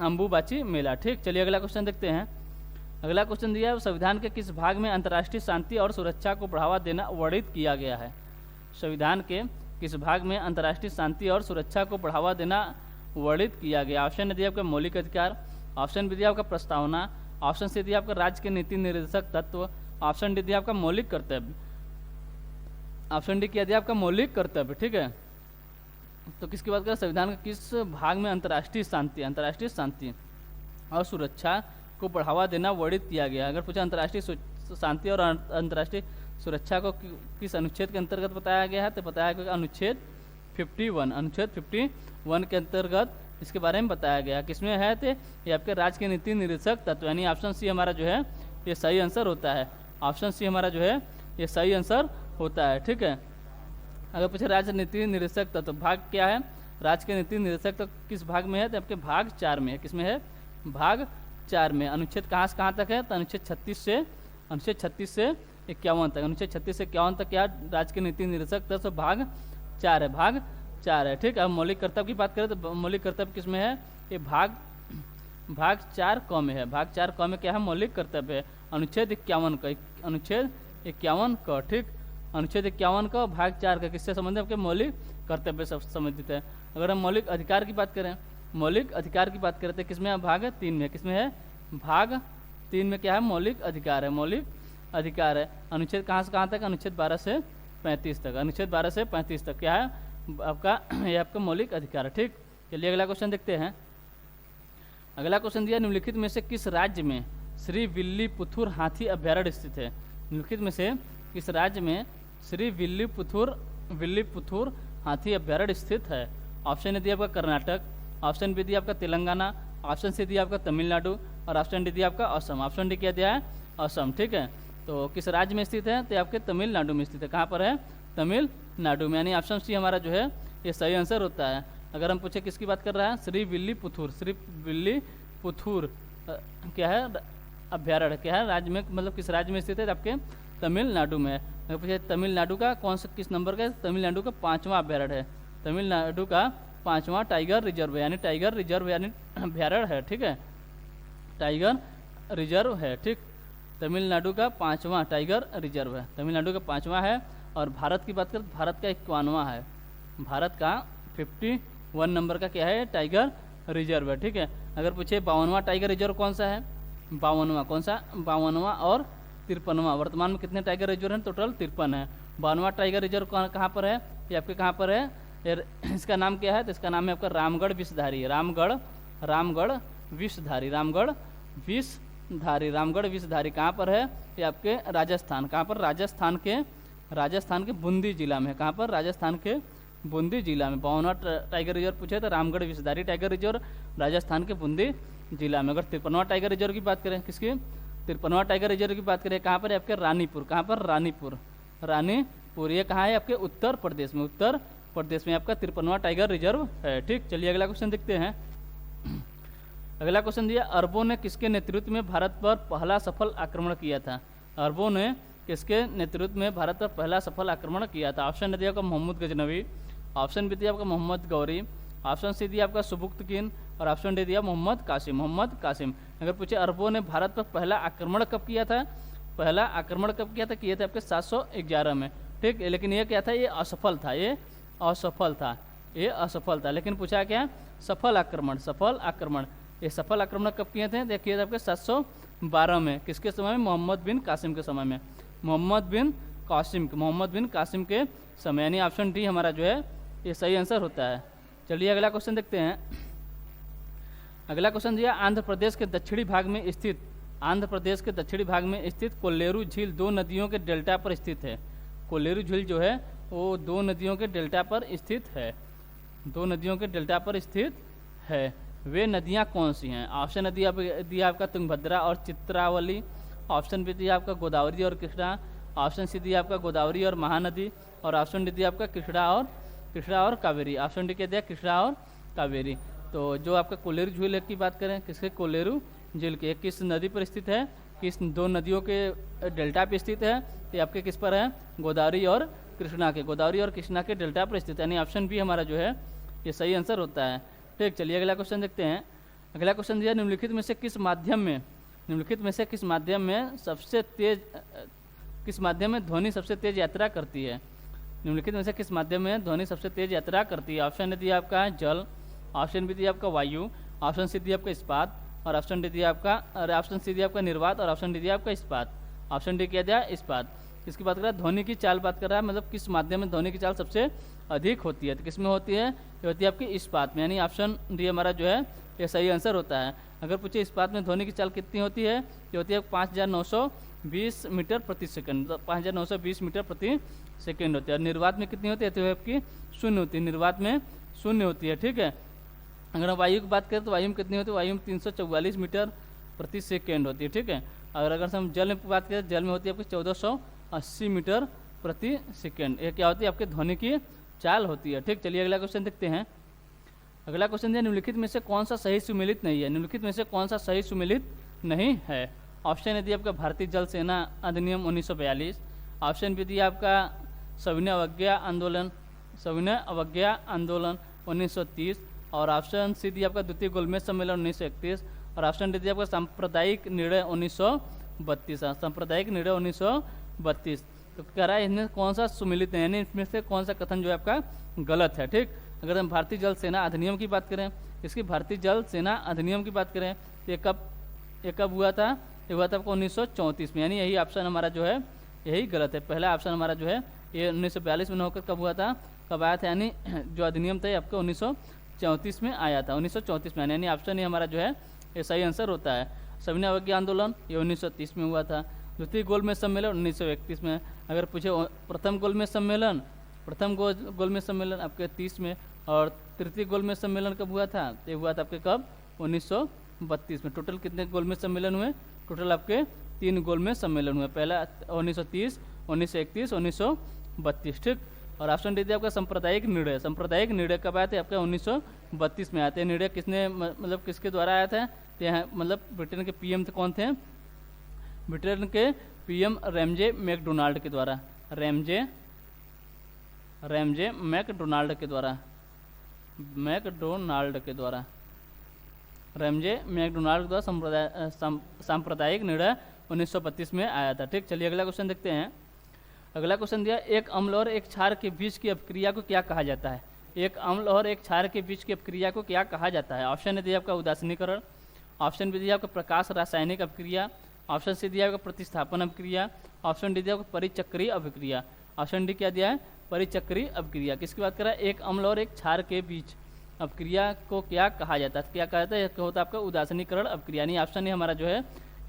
अम्बुबाची मेला, ठीक। चलिए अगला क्वेश्चन देखते हैं। अगला क्वेश्चन दिया है, संविधान के किस भाग में अंतर्राष्ट्रीय शांति और सुरक्षा को बढ़ावा देना वर्णित किया गया है। संविधान के किस भाग में अंतर्राष्ट्रीय शांति और सुरक्षा को बढ़ावा देना वर्णित किया गया। ऑप्शन दिया आपका मौलिक अधिकार, ऑप्शन बी दिया आपका प्रस्तावना, ऑप्शन सी दिया आपका राज्य के नीति निर्देशक तत्व, ऑप्शन डी दिया आपका मौलिक कर्तव्य। ऑप्शन डी किया दिया आपका मौलिक कर्तव्य, ठीक है। तो किसकी बात करें, संविधान के किस भाग में अंतर्राष्ट्रीय शांति और सुरक्षा को बढ़ावा देना वर्णित किया गया। अगर पूछा अंतर्राष्ट्रीय शांति और अंतर्राष्ट्रीय सुरक्षा को किस अनुच्छेद के अंतर्गत बताया गया है, तो बताया गया अनुच्छेद 51 के अंतर्गत इसके बारे में बताया गया। किसमें है, तो ये आपके राज्य के नीति निर्देशक तत्व, यानी ऑप्शन सी हमारा जो है ये सही आंसर होता है। ऑप्शन सी हमारा जो है ये सही आंसर होता है, ठीक है। अगर पूछे राज्य नीति निर्देशक तत्व भाग क्या है, राज्य के नीति निर्देशक तो किस भाग में है, तो आपके भाग 4 में है। किसमें है, भाग 4 में। अनुच्छेद कहाँ से कहाँ तक है, तो अनुच्छेद 36 से 51 तक, अनुच्छेद 36 से 51 तक क्या राज्य के नीति निर्देशक तत्व भाग 4 है, भाग 4 है। ठीक, अब मौलिक कर्तव्य की बात करें तो मौलिक कर्तव्य किसमें है, ये भाग 4 क में है। भाग 4 क में क्या है, मौलिक कर्तव्य है, अनुच्छेद 51 का, अनुच्छेद 51 का। ठीक, अनुच्छेद 51 का भाग 4 का किससे संबंधित है, आपके मौलिक कर्तव्य से संबंधित है। अगर हम मौलिक अधिकार की बात करें, मौलिक अधिकार की बात करें तो किसमें है, भाग 3 में। किसमें है, भाग 3 में क्या है, मौलिक अधिकार है, मौलिक अधिकार है। अनुच्छेद कहाँ से कहाँ तक, अनुच्छेद 12 से 35 तक, अनुच्छेद 12 से 35 तक क्या है आपका, ये आपका मौलिक अधिकार है। ठीक, चलिए अगला क्वेश्चन देखते हैं। अगला क्वेश्चन दिया, निम्नलिखित में से किस राज्य में श्री विल्लीपुथुर हाथी अभ्यारण्य स्थित है। निम्नलिखित में से किस राज्य में श्री विल्लीपुथुर हाथी अभ्यारण्य स्थित है। ऑप्शन ए दिया आपका कर्नाटक, ऑप्शन बी दिया आपका तेलंगाना, ऑप्शन सी दिया आपका तमिलनाडु और ऑप्शन डी दिया आपका असम। ऑप्शन डी क्या दिया है, असम। ठीक है, तो किस राज्य में स्थित है, तो आपके तमिलनाडु में स्थित है। कहाँ पर है, तमिलनाडु में, यानी ऑप्शन सी हमारा जो है ये सही आंसर होता है। अगर हम पूछे किसकी बात कर रहा है, श्री विल्लीपुथुर, श्री विल्लीपुथुर क्या है अभ्यारण्य, क्या है राज्य में, मतलब किस राज्य में स्थित है, आपके तमिलनाडु में है। अगर पूछे तमिलनाडु का कौन सा किस नंबर का, तमिलनाडु का 5वां अभ्यारण्य है, तमिलनाडु का 5वां टाइगर रिजर्व है, यानी टाइगर रिजर्व यानी अभ्यारण्य है। ठीक है, टाइगर रिजर्व है। ठीक, तमिलनाडु का 5वां टाइगर रिजर्व है, तमिलनाडु का 5वां है। और भारत की बात करें तो भारत का 51वां है, भारत का 51 नंबर का क्या है, टाइगर रिजर्व है। ठीक है, अगर पूछे 52वां टाइगर रिजर्व कौन सा है, 52वां कौन सा, 52वां और 53वां, वर्तमान में कितने टाइगर रिजर्व हैं, टोटल 53 है। 52वां टाइगर रिजर्व कहाँ पर है, ये आपके कहाँ पर है, इसका नाम क्या है, तो इसका नाम है आपका रामगढ़ विषधारी, रामगढ़ विषधारी, रामगढ़ विषधारी कहाँ पर है, ये आपके राजस्थान, कहाँ पर, राजस्थान के बूंदी जिला में है। कहाँ पर, राजस्थान के बूंदी जिला में। 52वां टाइगर रिजर्व पूछे तो रामगढ़ विषधारी टाइगर रिजर्व राजस्थान के बूंदी जिला में। अगर 53वां टाइगर रिजर्व की बात करें, किसकी, 53वां टाइगर रिजर्व की बात करें, कहाँ पर है, आपके रानीपुर, कहाँ पर, रानीपुर, ये कहाँ है, आपके उत्तर प्रदेश में, उत्तर प्रदेश में आपका 53वां टाइगर रिजर्व है। ठीक, चलिए अगला क्वेश्चन देखते हैं। अगला क्वेश्चन दिया, अरबों ने किसके नेतृत्व में भारत पर पहला सफल आक्रमण किया था। अरबों ने किसके नेतृत्व में भारत पर पहला सफल आक्रमण किया था। ऑप्शन दिया आपका मोहम्मद गजनवी, ऑप्शन बी दिया आपका मोहम्मद गौरी, ऑप्शन सी दिया आपका सुबुक्तकीन और ऑप्शन डी दिया मोहम्मद कासिम। अगर पूछे अरबों ने भारत पर पहला आक्रमण कब किया था, पहला आक्रमण कब किया था, किए थे आपके 711 में। ठीक, लेकिन ये क्या था, ये असफल था, ये असफल था। लेकिन पूछा क्या, सफल आक्रमण, ये सफल आक्रमण कब किए थे, देखिए आपके 712 में, किसके समय में, मोहम्मद बिन कासिम के समय में, मोहम्मद बिन कासिम के समय, यानी ऑप्शन डी हमारा जो है ये सही आंसर होता है। चलिए अगला क्वेश्चन देखते हैं। अगला क्वेश्चन दिया, आंध्र प्रदेश के दक्षिणी भाग में स्थित कोल्लेरू झील 2 नदियों के डेल्टा पर स्थित है। कोल्लेरू झील जो है वो 2 नदियों के डेल्टा पर स्थित है, 2 नदियों के डेल्टा पर स्थित है। वे नदियां कौन सी हैं। ऑप्शन दिया आपका तुंगभद्रा और चित्रावली, ऑप्शन बी दिया आपका गोदावरी और कृष्णा, ऑप्शन सी दिया आपका गोदावरी और महानदी और ऑप्शन डी दिया आपका कृष्णा और कावेरी। ऑप्शन डी क्या दिया, कृष्णा और कावेरी। तो जो आपका कोल्लेरू झील की बात करें, किसके, कोल्लेरू झील के किस नदी पर स्थित है, किस 2 नदियों के डेल्टा पर स्थित है, तो आपके किस पर है, गोदावरी और कृष्णा के डेल्टा पर स्थित है, यानी ऑप्शन बी हमारा जो है ये सही आंसर होता है। ठीक, चलिए अगला क्वेश्चन देखते हैं। अगला क्वेश्चन दिया, निम्नलिखित में से किस माध्यम में ध्वनि सबसे तेज यात्रा करती है। निम्नलिखित में से किस माध्यम में ध्वनि सबसे तेज यात्रा करती है। ऑप्शन दिया आपका जल, ऑप्शन बी दिया आपका वायु, ऑप्शन सी दिया आपका इस्पात और ऑप्शन सी दिया आपका निर्वात और ऑप्शन डी दिया आपका इस्पात। ऑप्शन डी क्या दिया, इस्पात। किसकी बात कर रहा है, ध्वनि की चाल बात कर रहा है, मतलब किस माध्यम में ध्वनि की चाल सबसे अधिक होती है, तो किस में होती है, ये होती है आपकी इस्पात में, यानी ऑप्शन डी हमारा जो है ये सही आंसर होता है। अगर पूछे इस्पात में ध्वनि की चाल कितनी होती है, ये होती है 5920 मीटर प्रति सेकंड, तो 5920 मीटर प्रति सेकंड होती है। और निर्वात में कितनी होती है, तो आपकी 0 होती है, निर्वात में 0 होती है। ठीक है, अगर हम वायु की बात करें तो वायु में कितनी होती है, वायु में 344 मीटर प्रति सेकंड होती है। ठीक है, अगर हम जल में बात करें, जल में होती है आपकी 1480 मीटर प्रति सेकंड। ये क्या होती है, आपके ध्वनि की चाल होती है। ठीक, चलिए अगला क्वेश्चन देखते हैं। अगला क्वेश्चन है, निम्नलिखित में से कौन सा सही सुमेलित नहीं है। निम्नलिखित में से कौन सा सही सुमेलित नहीं है। ऑप्शन ए दिया आपका भारतीय जल सेना अधिनियम 1942, ऑप्शन बी दिया आपका सविनय अवज्ञा आंदोलन 1930, और ऑप्शन सी दिया आपका द्वितीय गोलमेज सम्मेलन 1931, और ऑप्शन डी दिया आपका सांप्रदायिक निर्णय 1932। सांप्रदायिक निर्णय 1932। तो कह रहा है इनमें कौन सा सुमिलित है, यानी इसमें से कौन सा कथन जो है आपका गलत है। ठीक, अगर हम भारतीय जल सेना अधिनियम की बात करें, इसकी भारतीय जल सेना अधिनियम की बात करें तो ये कब हुआ था? ये हुआ था आपको 1934 में, यानी यही ऑप्शन हमारा जो है यही गलत है। पहला ऑप्शन हमारा जो है ये 1942 में होकर कब हुआ था, कब आया था, यानी जो अधिनियम था ये आपको 1934 में आया था, 1934 में, यानी ऑप्शन ये हमारा जो है ये सही आंसर होता है। सविनय अवज्ञा आंदोलन ये 1930 में हुआ था। द्वितीय गोलमेज सम्मेलन 1931 में। अगर पूछे प्रथम गोलमेज सम्मेलन आपके 30 में, और तृतीय गोलमेज सम्मेलन कब हुआ था? ये हुआ था आपके कब? 1932 में। टोटल कितने गोलमेज सम्मेलन हुए? टोटल आपके 3 गोलमेज सम्मेलन हुए, पहला 1930, 1931, 1932। ठीक, और ऑप्शन डी आपका सांप्रदायिक निर्णय कब आए थे? आपका 1932 में आते हैं। निर्णय किसने मतलब किसके द्वारा आया था? मतलब ब्रिटेन के पीएम कौन थे? ब्रिटेन के पीएम रैमजे मैकडोनाल्ड के द्वारा, रैमजे मैकडोनाल्ड के द्वारा, सांप्रदायिक निर्णय 1932 में आया था। ठीक, चलिए अगला क्वेश्चन देखते हैं। अगला क्वेश्चन दिया, एक अम्ल और एक क्षार के बीच की अपक्रिया को क्या कहा जाता है? एक अम्ल और एक क्षार के बीच की अपक्रिया को क्या कहा जाता है? ऑप्शन ए दिया आपका उदासीनीकरण, ऑप्शन बी दिया आपका प्रकाश रासायनिक अपक्रिया, ऑप्शन सी दिया आपका प्रतिस्थापन अपक्रिया, ऑप्शन डी दिया आपका परिचक्रीय अभिक्रिया। ऑप्शन डी क्या दिया है? परिचक्रीय अभिक्रिया। किसकी बात कर रहा है? एक अम्ल और एक क्षार के बीच अपक्रिया को क्या कहा जाता है? क्या कहा जाता है? यह होता है आपका उदासीनीकरण अपक्रिया, यानी ऑप्शन ए हमारा जो है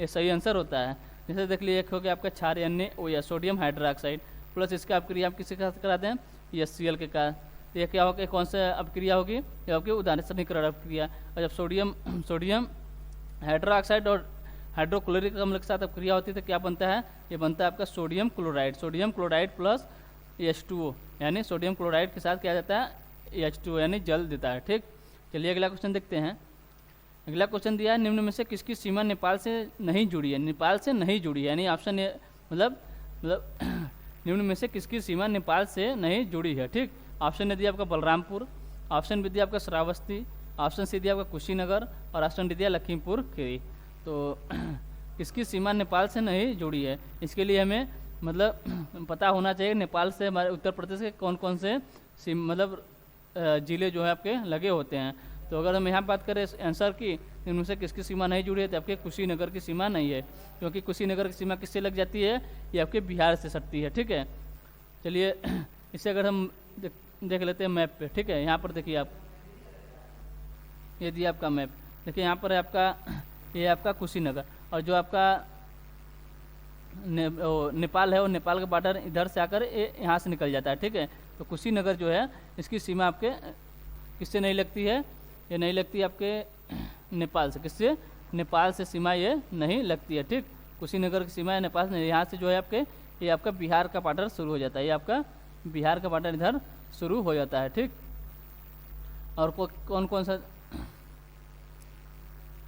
ये सही आंसर होता है। जैसे देख लीजिए, एक हो गया आपका क्षार NaOH सोडियम हाइड्रोक्साइड प्लस इसका अपक्रिया आप किसके साथ कराते हैं? HCl के का। तो ये क्या होगा? कौन सा अपक्रिया होगी? ये आपकी उदासीनीकरण अपक्रिया। और जब सोडियम हाइड्रोक्साइड और हाइड्रोक्लोरिक अम्ल के साथ अपक्रिया होती है तो क्या बनता है? ये बनता है आपका सोडियम क्लोराइड प्लस H2O, यानी सोडियम क्लोराइड के साथ क्या जाता है? H2O, यानी जल देता है। ठीक, चलिए अगला क्वेश्चन देखते हैं। अगला क्वेश्चन दिया है, निम्न में से किसकी सीमा नेपाल से नहीं जुड़ी है? नेपाल से नहीं जुड़ी है, यानी ऑप्शन ए मतलब निम्न में से किसकी सीमा नेपाल से नहीं जुड़ी है? ठीक, ऑप्शन ए दिया आपका बलरामपुर, ऑप्शन बी दिया आपका श्रावस्ती, ऑप्शन सी दिया आपका कुशीनगर, और ऑप्शन डी दिया लखीमपुर खीरी। तो किसकी सीमा नेपाल से नहीं जुड़ी है? इसके लिए हमें मतलब पता होना चाहिए नेपाल से हमारे उत्तर प्रदेश के कौन कौन से जिले जो है आपके लगे होते हैं। तो अगर हम यहाँ बात करें आंसर की, इनमें से किसकी सीमा नहीं जुड़ी है, तो आपके कुशीनगर की सीमा नहीं है, क्योंकि कुशीनगर की सीमा किससे लग जाती है? ये आपके बिहार से सटती है। ठीक है, चलिए इसे अगर हम देख लेते हैं मैप पे। ठीक है, यहाँ पर देखिए आप, ये दिया आपका मैप, देखिए यहाँ पर है आपका, ये आपका कुशीनगर, और जो आपका नेपाल है वो नेपाल का बॉर्डर इधर से आकर यहाँ से निकल जाता है। ठीक है, तो कुशीनगर जो है इसकी सीमा आपके किससे नहीं लगती है? ये नहीं लगती आपके नेपाल से। किससे? नेपाल से सीमा ये नहीं लगती है। ठीक, कुशीनगर की सीमा है नेपाल से। यहाँ से जो है आपके ये आपका बिहार का बॉर्डर शुरू हो जाता है, ये आपका बिहार का बॉर्डर इधर शुरू हो जाता है। ठीक, और कौन कौन सा,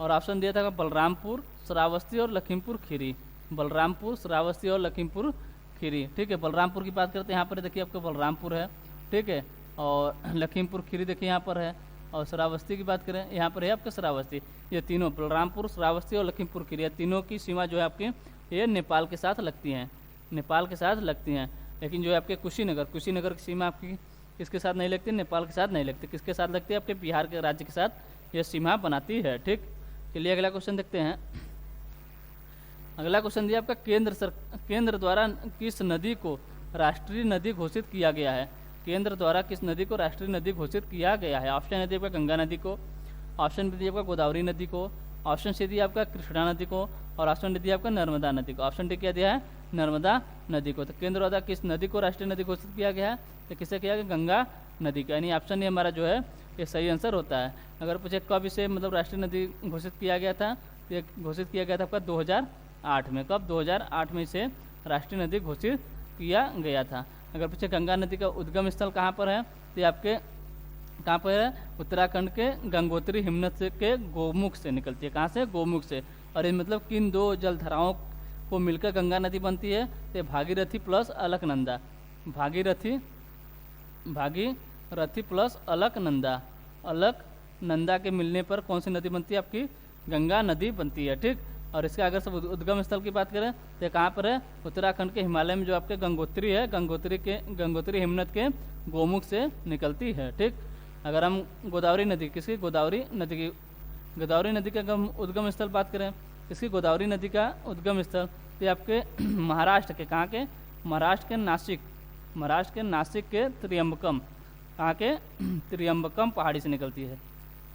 और ऑप्शन दिया था बलरामपुर, श्रावस्ती और लखीमपुर खीरी। बलरामपुर, श्रावस्ती और लखीमपुर खीरी। ठीक है, बलरामपुर की बात करते हैं, यहाँ पर देखिए आपका बलरामपुर है। ठीक है, और लखीमपुर खीरी देखिए यहाँ पर है, और श्रावस्ती की बात करें यहाँ पर है आपका श्रावस्ती। ये तीनों बलरामपुर, श्रावस्ती और लखीमपुर खीरी, ये तीनों की सीमा जो है आपकी ये नेपाल के साथ लगती हैं, नेपाल के साथ लगती हैं। लेकिन जो है आपके कुशीनगर की सीमा आपकी किसके साथ नहीं लगती? नेपाल के साथ नहीं लगती। किसके साथ लगती है? आपके बिहार के राज्य के साथ ये सीमा बनाती है। ठीक, चलिए अगला क्वेश्चन देखते हैं। अगला क्वेश्चन दिया आपका, केंद्र द्वारा किस नदी को राष्ट्रीय नदी घोषित किया गया है? केंद्र द्वारा किस नदी को राष्ट्रीय नदी घोषित किया गया है? ऑप्शन ए दिया आपका गंगा नदी को, ऑप्शन बी दिया आपका गोदावरी नदी को, ऑप्शन सी दिया आपका कृष्णा नदी को, और ऑप्शन डी दिया आपका नर्मदा नदी को। ऑप्शन डी क्या दिया है? नर्मदा नदी को। तो केंद्र द्वारा किस नदी को राष्ट्रीय नदी घोषित किया गया है? तो किसे किया गया? गंगा नदी का, यानी ऑप्शन ए हमारा जो है ये सही आंसर होता है। अगर पूछे कब इसे मतलब राष्ट्रीय नदी घोषित किया गया था, तो ये घोषित किया गया था आपका 2008 में। कब? 2008 में इसे राष्ट्रीय नदी घोषित किया गया था। अगर पूछे गंगा नदी का उद्गम स्थल कहाँ पर है, तो आपके कहाँ पर है? उत्तराखंड के गंगोत्री हिमनद के गोमुख से निकलती है। कहाँ से? गोमुख से। और ये मतलब किन दो जलधाराओं को मिलकर गंगा नदी बनती है? तो भागीरथी प्लस अलकनंदा, भागीरथी प्लस अलकनंदा, अलकनंदा के मिलने पर कौन सी नदी बनती है? आपकी गंगा नदी बनती है। ठीक, और इसके अगर सब उद्गम स्थल की बात करें तो ये कहाँ पर है? उत्तराखंड के हिमालय में जो आपके गंगोत्री है, गंगोत्री हिमनद के गोमुख से निकलती है। ठीक, अगर हम गोदावरी नदी का उद्गम स्थल बात करें, इसकी गोदावरी नदी का उद्गम स्थल तो ये आपके महाराष्ट्र के, कहाँ के? महाराष्ट्र के नासिक के त्रियंबकम, कहाँ के? त्रियंबकम पहाड़ी से निकलती है,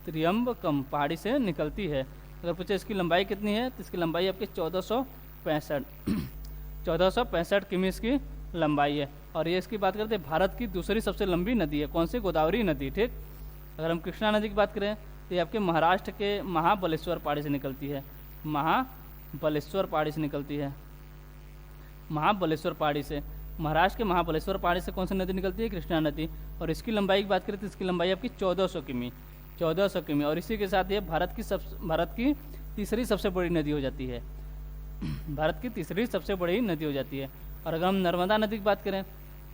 त्रियंबकम पहाड़ी से निकलती है। अगर पूछे इसकी लंबाई कितनी है, तो इसकी लंबाई आपकी 1465 किमी इसकी लंबाई है। और ये इसकी बात करते हैं भारत की दूसरी सबसे लंबी नदी है, कौन सी? गोदावरी नदी। ठीक, अगर हम कृष्णा नदी की बात करें तो ये आपके महाराष्ट्र के महाबलेश्वर पहाड़ी से निकलती है, महाबलेश्वर पहाड़ी से निकलती है, महाबलेश्वर पहाड़ी से, महाराष्ट्र के महाबलेश्वर पहाड़ी से कौन सी नदी निकलती है? कृष्णा नदी। और इसकी लंबाई की बात करें तो इसकी लंबाई आपकी 1400 किमी। और इसी के साथ ये भारत की तीसरी सबसे बड़ी नदी हो जाती है, भारत की तीसरी सबसे बड़ी नदी हो जाती है। और अगर हम नर्मदा नदी की बात करें,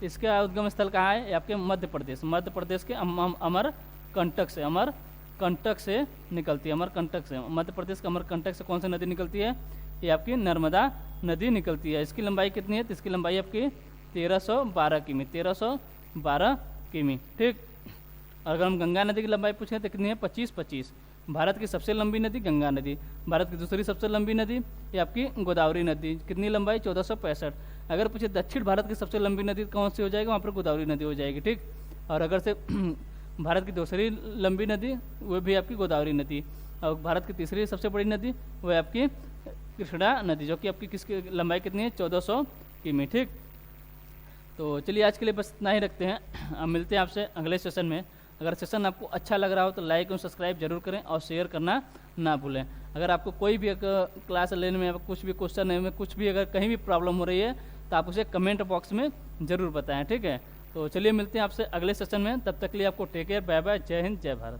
इसका उद्गम स्थल कहाँ है? ये आपके मध्य प्रदेश के अमरकंटक से निकलती है, अमरकंटक से, मध्य प्रदेश के अमरकंटक से कौन सी नदी निकलती है? ये आपकी नर्मदा नदी निकलती है। इसकी लंबाई कितनी है? तो इसकी लंबाई आपकी 1312 किमी। ठीक, और अगर हम गंगा नदी की लंबाई पूछें तो कितनी है? 25। भारत की सबसे लंबी नदी गंगा नदी, भारत की दूसरी सबसे लंबी नदी ये आपकी गोदावरी नदी, कितनी लंबाई? 1465। अगर पूछे दक्षिण भारत की सबसे लंबी नदी कौन सी हो जाएगी? वहाँ पर गोदावरी नदी हो जाएगी। ठीक, और अगर से भारत की दूसरी लंबी नदी वो भी आपकी गोदावरी नदी, और भारत की तीसरी सबसे बड़ी नदी वो है आपकी कृष्णा नदी, जो कि आपकी किसकी लंबाई कितनी है? 1400 किमी। ठीक, तो चलिए आज के लिए बस इतना ही रखते हैं, अब मिलते हैं आपसे अगले सेशन में। अगर सेशन आपको अच्छा लग रहा हो तो लाइक और सब्सक्राइब जरूर करें और शेयर करना ना भूलें। अगर आपको कोई भी क्लास लेने में, कुछ भी क्वेश्चन में, कुछ भी अगर कहीं भी प्रॉब्लम हो रही है तो आप उसे कमेंट बॉक्स में ज़रूर बताएं। ठीक है, तो चलिए मिलते हैं आपसे अगले सेशन में, तब तक के लिए आपको टेक केयर, बाय बाय, जय हिंद, जय भारत।